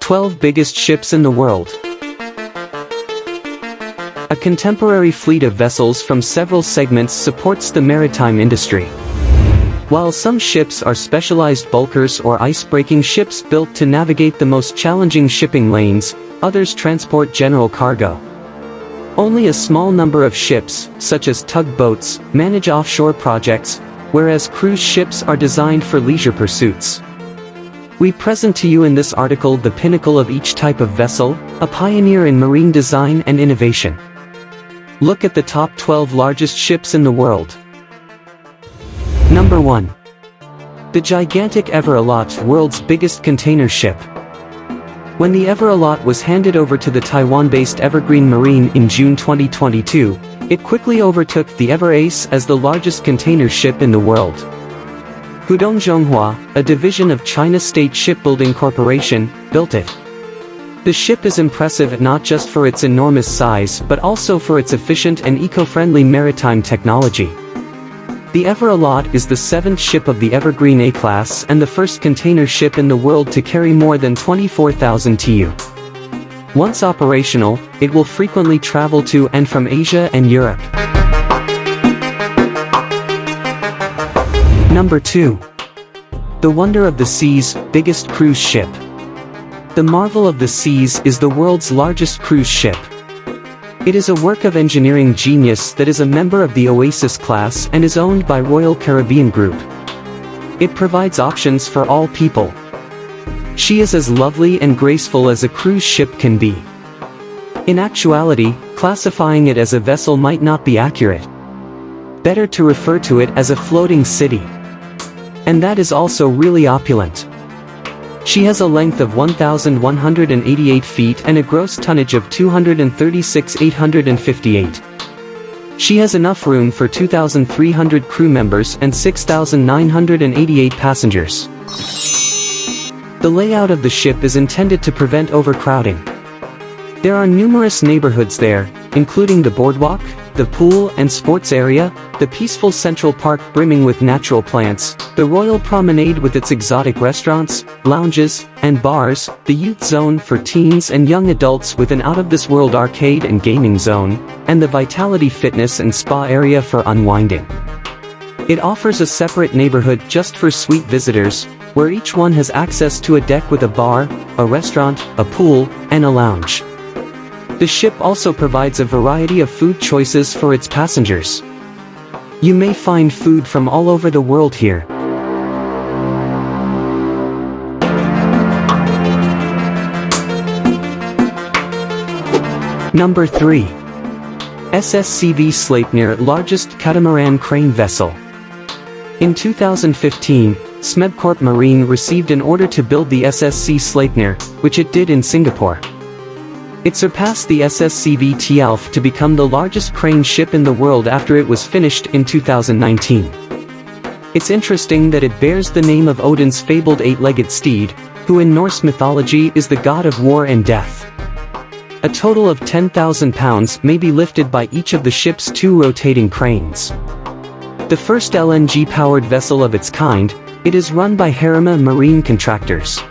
12 biggest ships in the world. A contemporary fleet of vessels from several segments supports the maritime industry. While some ships are specialized bulkers or ice-breaking ships built to navigate the most challenging shipping lanes, others transport general cargo. Only a small number of ships, such as tugboats, manage offshore projects, whereas cruise ships are designed for leisure pursuits. We present to you in this article the pinnacle of each type of vessel, a pioneer in marine design and innovation. Look at the top 12 largest ships in the world. Number 1. The gigantic Ever-Alot, world's biggest container ship. When the Ever-Alot was handed over to the Taiwan-based Evergreen Marine in June 2022, it quickly overtook the Ever-Ace as the largest container ship in the world. Pudong Zhonghua, a division of China State Shipbuilding Corporation, built it. The ship is impressive not just for its enormous size but also for its efficient and eco-friendly maritime technology. The Ever-Alot is the 7th ship of the Evergreen A-class and the first container ship in the world to carry more than 24,000 TEU. Once operational, it will frequently travel to and from Asia and Europe. Number 2. The Wonder of the Seas, biggest cruise ship. The Marvel of the Seas is the world's largest cruise ship. It is a work of engineering genius that is a member of the Oasis class and is owned by Royal Caribbean Group. It provides options for all people. She is as lovely and graceful as a cruise ship can be. In actuality, classifying it as a vessel might not be accurate. Better to refer to it as a floating city. And that is also really opulent. She has a length of 1,188 feet and a gross tonnage of 236,858. She has enough room for 2,300 crew members and 6,988 passengers. The layout of the ship is intended to prevent overcrowding. There are numerous neighborhoods there, including the boardwalk, the pool and sports area, the peaceful Central Park brimming with natural plants, the Royal Promenade with its exotic restaurants, lounges, and bars, the youth zone for teens and young adults with an out-of-this-world arcade and gaming zone, and the Vitality Fitness and Spa area for unwinding. It offers a separate neighborhood just for suite visitors, where each one has access to a deck with a bar, a restaurant, a pool, and a lounge. The ship also provides a variety of food choices for its passengers. You may find food from all over the world here. Number 3. SSCV Sleipnir, largest catamaran crane vessel. In 2015, Smebcorp Marine received an order to build the SSC Sleipnir, which it did in Singapore. It surpassed the SSCV Tialf to become the largest crane ship in the world after it was finished in 2019. It's interesting that it bears the name of Odin's fabled eight-legged steed, who in Norse mythology is the god of war and death. A total of 10,000 pounds may be lifted by each of the ship's 2 rotating cranes. The first LNG-powered vessel of its kind, it is run by Harima Marine Contractors.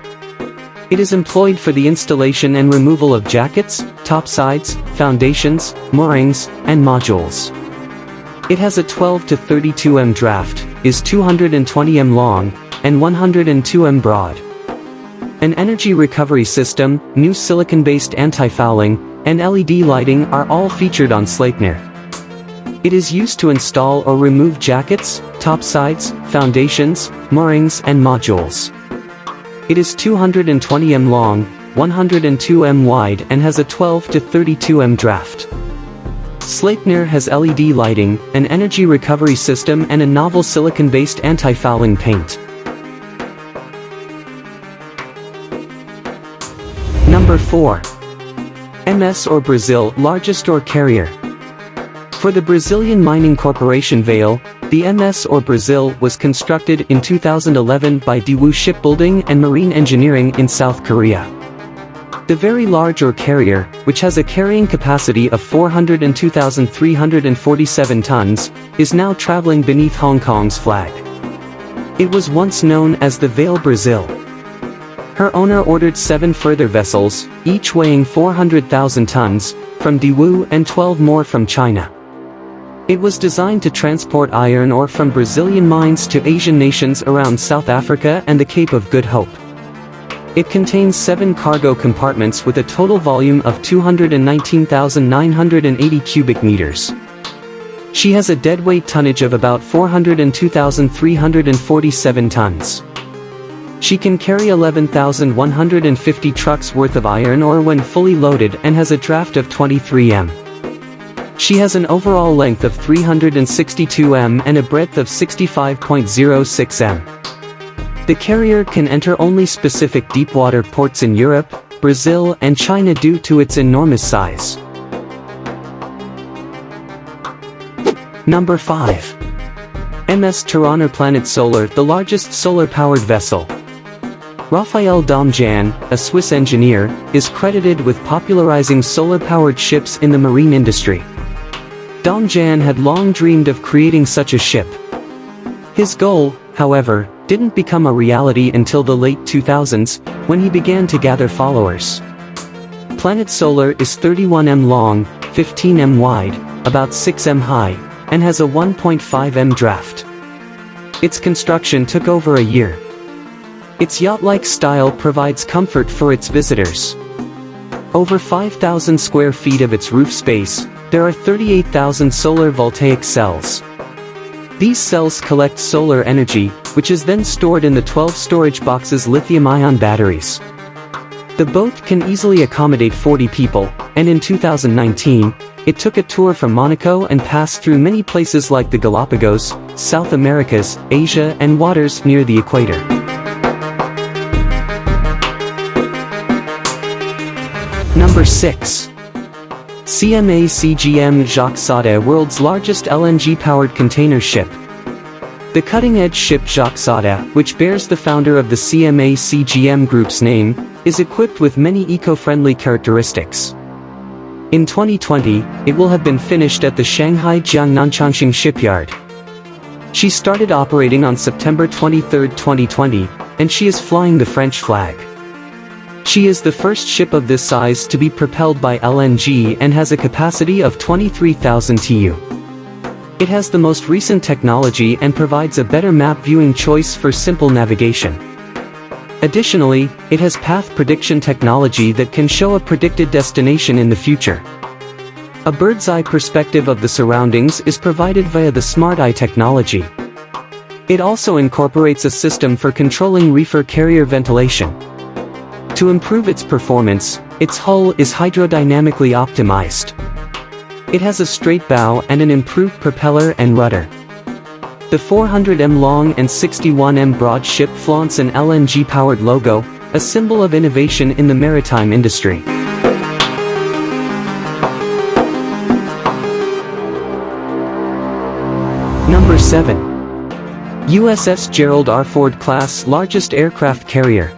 It is employed for the installation and removal of jackets, topsides, foundations, moorings, and modules. It has a 12 to 32 m draft, is 220 m long, and 102 m broad. An energy recovery system, new silicon-based anti-fouling, and LED lighting are all featured on Sleipnir. It is used to install or remove jackets, topsides, foundations, moorings and modules. It is 220 m long, 102 m wide and has a 12 to 32 m draft. Sleipnir has LED lighting, an energy recovery system and a novel silicon-based anti-fouling paint. Number 4. MS or Brazil, largest ore carrier. For the Brazilian Mining Corporation Vale, the MS or Brazil was constructed in 2011 by Daewoo Shipbuilding and Marine Engineering in South Korea. The very large ore carrier, which has a carrying capacity of 402,347 tons, is now traveling beneath Hong Kong's flag. It was once known as the Vale Brazil. Her owner ordered 7 further vessels, each weighing 400,000 tons, from Daewoo and 12 more from China. It was designed to transport iron ore from Brazilian mines to Asian nations around South Africa and the Cape of Good Hope. It contains 7 cargo compartments with a total volume of 219,980 cubic meters. She has a deadweight tonnage of about 402,347 tons. She can carry 11,150 trucks worth of iron ore when fully loaded and has a draft of 23 m. She has an overall length of 362 m and a breadth of 65.06 m. The carrier can enter only specific deepwater ports in Europe, Brazil and China due to its enormous size. Number 5. MS Terraner Planet Solar, the largest solar-powered vessel. Raphael Domjan, a Swiss engineer, is credited with popularizing solar-powered ships in the marine industry. Domjan had long dreamed of creating such a ship. His goal, however, didn't become a reality until the late 2000s, when he began to gather followers. Planet Solar is 31 m long, 15 m wide, about 6 m high, and has a 1.5 m draft. Its construction took over a year. Its yacht-like style provides comfort for its visitors. Over 5,000 square feet of its roof space, there are 38,000 solar voltaic cells. These cells collect solar energy, which is then stored in the 12 storage boxes' lithium-ion batteries. The boat can easily accommodate 40 people, and in 2019, it took a tour from Monaco and passed through many places like the Galapagos, South Americas, Asia and waters near the equator. Number 6. CMA CGM Jacques Saudet, world's largest LNG-powered container ship. The cutting-edge ship Jacques Saudet, which bears the founder of the CMA CGM Group's name, is equipped with many eco-friendly characteristics. In 2020, it will have been finished at the Shanghai Jiangnan shipyard. She started operating on September 23, 2020, and she is flying the French flag. She is the first ship of this size to be propelled by LNG and has a capacity of 23,000 TEU. It has the most recent technology and provides a better map viewing choice for simple navigation. Additionally, it has path prediction technology that can show a predicted destination in the future. A bird's-eye perspective of the surroundings is provided via the Smart Eye technology. It also incorporates a system for controlling reefer carrier ventilation. To improve its performance, its hull is hydrodynamically optimized. It has a straight bow and an improved propeller and rudder. The 400 m long and 61 m broad ship flaunts an LNG-powered logo, a symbol of innovation in the maritime industry. Number 7. USS Gerald R. Ford class, largest aircraft carrier.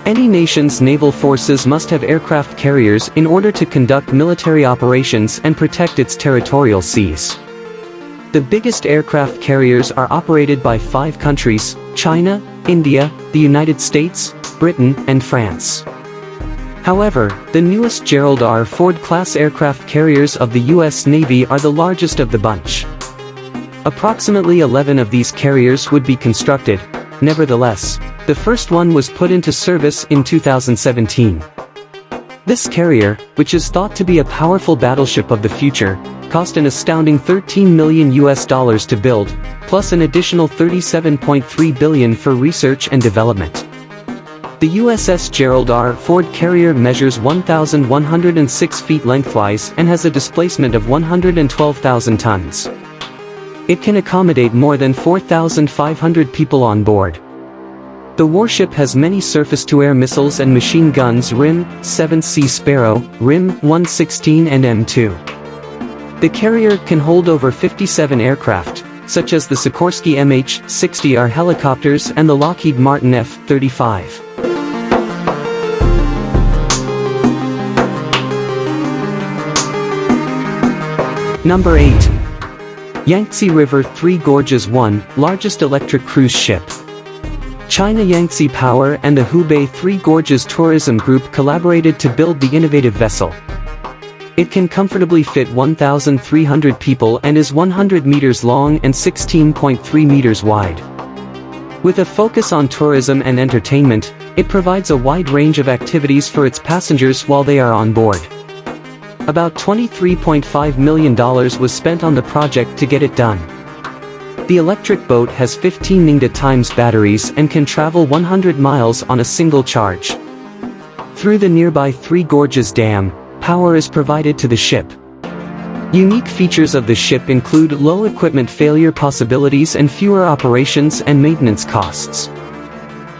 Any nation's naval forces must have aircraft carriers in order to conduct military operations and protect its territorial seas. The biggest aircraft carriers are operated by 5 countries: China, India, the United States, Britain, and France. However, the newest Gerald R. Ford class aircraft carriers of the U.S. Navy are the largest of the bunch. Approximately 11 of these carriers would be constructed. Nevertheless, the first one was put into service in 2017. This carrier, which is thought to be a powerful battleship of the future, cost an astounding $13 million to build, plus an additional $37.3 billion for research and development. The USS Gerald R. Ford carrier measures 1,106 feet lengthwise and has a displacement of 112,000 tons. It can accommodate more than 4,500 people on board. The warship has many surface-to-air missiles and machine guns: RIM, 7th Sea Sparrow, RIM, 116 and M2. The carrier can hold over 57 aircraft, such as the Sikorsky MH-60R helicopters and the Lockheed Martin F-35. Number 8. Yangtze River Three Gorges 1, largest electric cruise ship. China Yangtze Power and the Hubei Three Gorges Tourism Group collaborated to build the innovative vessel. It can comfortably fit 1,300 people and is 100 meters long and 16.3 meters wide. With a focus on tourism and entertainment, it provides a wide range of activities for its passengers while they are on board. About $23.5 million was spent on the project to get it done. The electric boat has 15 Ningda batteries and can travel 100 miles on a single charge. Through the nearby Three Gorges Dam, power is provided to the ship. Unique features of the ship include low equipment failure possibilities and fewer operations and maintenance costs.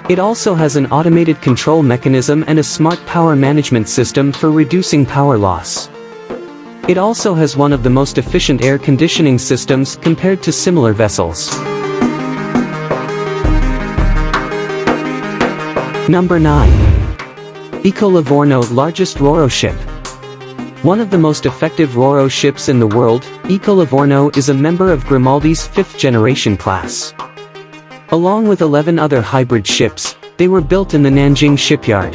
It also has an automated control mechanism and a smart power management system for reducing power loss. It also has one of the most efficient air conditioning systems compared to similar vessels. Number 9. Eco Livorno largest Ro-Ro ship. One of the most effective Ro-Ro ships in the world, Eco Livorno is a member of Grimaldi's 5th generation class. Along with 11 other hybrid ships, they were built in the Nanjing shipyard.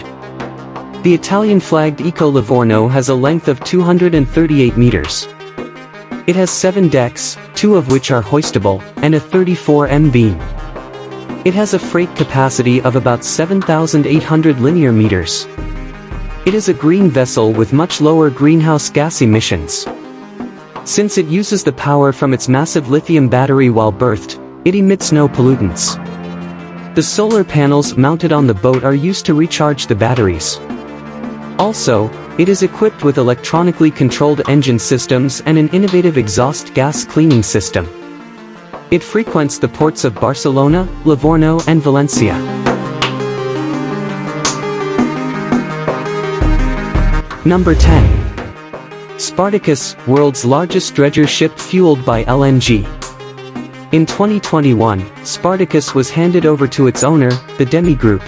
The Italian-flagged Eco Livorno has a length of 238 meters. It has 7 decks, 2 of which are hoistable, and a 34 beam. It has a freight capacity of about 7,800 linear meters. It is a green vessel with much lower greenhouse gas emissions. Since it uses the power from its massive lithium battery while berthed, it emits no pollutants. The solar panels mounted on the boat are used to recharge the batteries. Also, it is equipped with electronically controlled engine systems and an innovative exhaust gas cleaning system. It frequents the ports of Barcelona, Livorno and Valencia. Number 10. Spartacus, world's largest dredger ship fueled by LNG. In 2021, Spartacus was handed over to its owner, the Demi Group.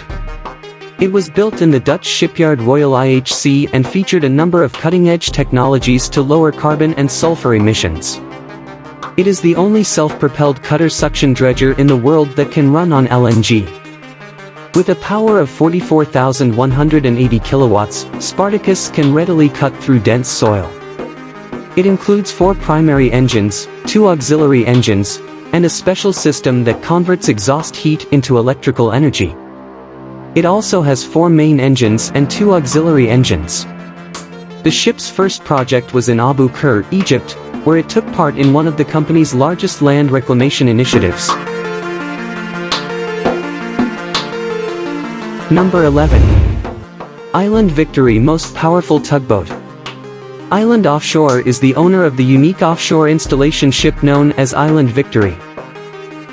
It was built in the Dutch shipyard Royal IHC and featured a number of cutting-edge technologies to lower carbon and sulfur emissions. It is the only self-propelled cutter suction dredger in the world that can run on LNG. With a power of 44,180 kilowatts, Spartacus can readily cut through dense soil. It includes 4 primary engines, 2 auxiliary engines, and a special system that converts exhaust heat into electrical energy. It also has 4 main engines and 2 auxiliary engines. The ship's first project was in Abu Qir, Egypt, where it took part in one of the company's largest land reclamation initiatives. Number 11. Island Victory most powerful tugboat. Island Offshore is the owner of the unique offshore installation ship known as Island Victory.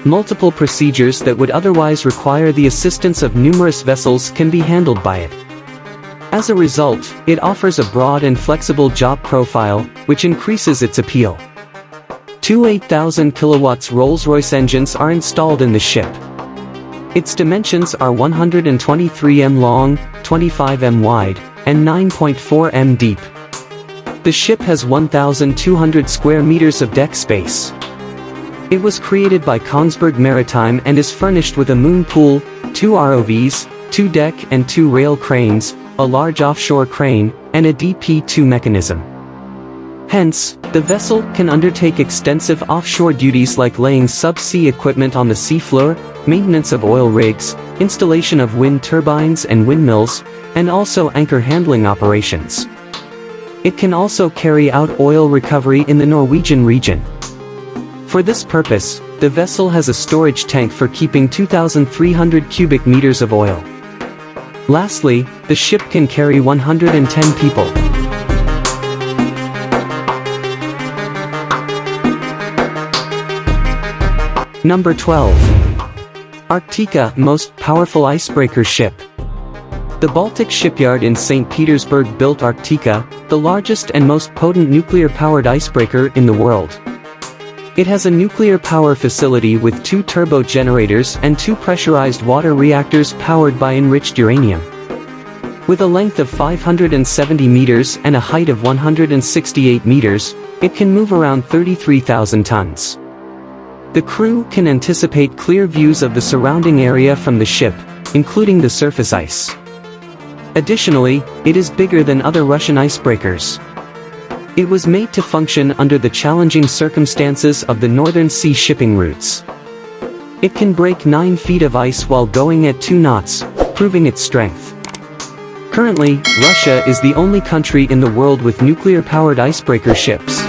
Multiple procedures that would otherwise require the assistance of numerous vessels can be handled by it. As a result, it offers a broad and flexible job profile, which increases its appeal. 2 8,000 kilowatts Rolls-Royce engines are installed in the ship. Its dimensions are 123 m long, 25 m wide, and 9.4 m deep. The ship has 1,200 square meters of deck space. It was created by Kongsberg Maritime and is furnished with a moon pool, 2 ROVs, 2 deck and 2 rail cranes, a large offshore crane, and a DP2 mechanism. Hence, the vessel can undertake extensive offshore duties like laying subsea equipment on the seafloor, maintenance of oil rigs, installation of wind turbines and windmills, and also anchor handling operations. It can also carry out oil recovery in the Norwegian region. For this purpose, the vessel has a storage tank for keeping 2,300 cubic meters of oil. Lastly, the ship can carry 110 people. Number 12. Arktika, most powerful icebreaker ship. The Baltic shipyard in St. Petersburg built Arktika, the largest and most potent nuclear-powered icebreaker in the world. It has a nuclear power facility with 2 turbo generators and 2 pressurized water reactors powered by enriched uranium. With a length of 570 meters and a height of 168 meters, it can move around 33,000 tons. The crew can anticipate clear views of the surrounding area from the ship, including the surface ice. Additionally, it is bigger than other Russian icebreakers. It was made to function under the challenging circumstances of the Northern Sea shipping routes. It can break 9 feet of ice while going at 2 knots, proving its strength. Currently, Russia is the only country in the world with nuclear-powered icebreaker ships.